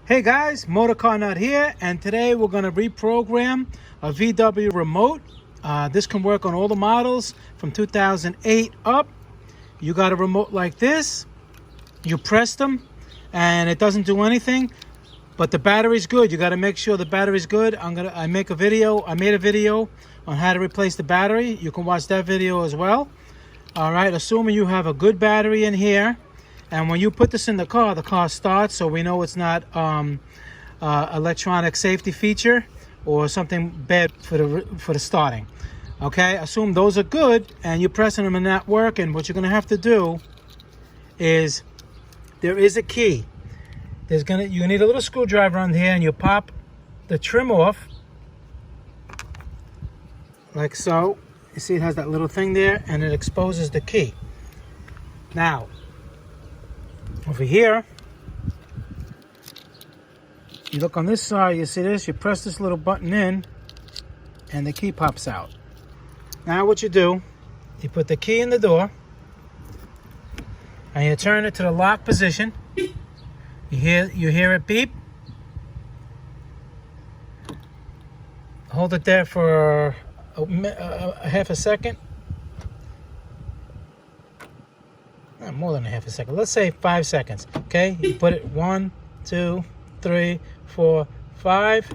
Hey guys, MotorCarNut here, and today we're going to reprogram a VW remote. This can work on all the models from 2008 up. You got a remote like this, you press them, and it doesn't do anything, but the battery's good. You got to make sure the battery's good. I made a video on how to replace the battery. You can watch that video as well. All right, assuming you have a good battery in here. And when you put this in the car starts, so we know it's not electronic safety feature or something bad for the starting. Okay, assume those are good and you're pressing them and not working. What you're gonna have to do is, there is a key. You need a little screwdriver on here, and you pop the trim off like so. You see it has that little thing there, and it exposes the key. Now, over here, you look on this side, you see this, you press this little button in, and the key pops out. Now what you do, you put the key in the door, and you turn it to the lock position. You hear it beep. Hold it there for a half a second. More than a half a second. Let's say 5 seconds. Okay, you put it 1, 2, 3, 4, 5.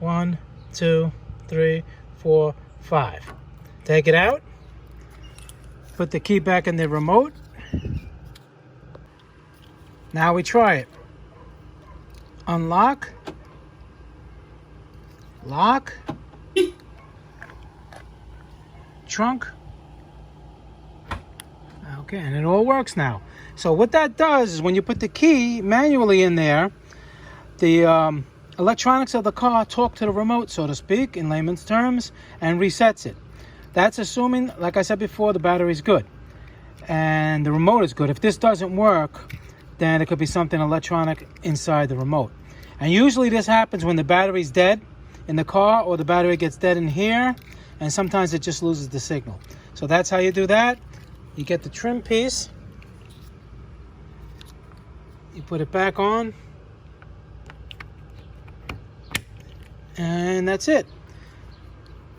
1, 2, 3, 4, 5. Take it out. Put the key back in the remote. Now we try it. Unlock. Lock. Trunk. Okay, and it all works now. So what that does is, when you put the key manually in there, the electronics of the car talk to the remote, so to speak, in layman's terms, and resets it. That's assuming, like I said before, the battery's good and the remote is good. If this doesn't work, then it could be something electronic inside the remote. And usually this happens when the battery's dead in the car, or the battery gets dead in here, and sometimes it just loses the signal. So that's how you do that. You get the trim piece, you put it back on, and that's it.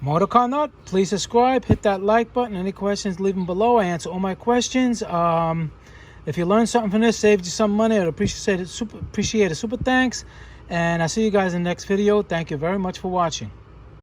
MotorCarNut, please subscribe, hit that like button. Any questions, leave them below. I answer all my questions. If you learned something from this, saved you some money, I'd appreciate it. Super thanks. And I'll see you guys in the next video. Thank you very much for watching.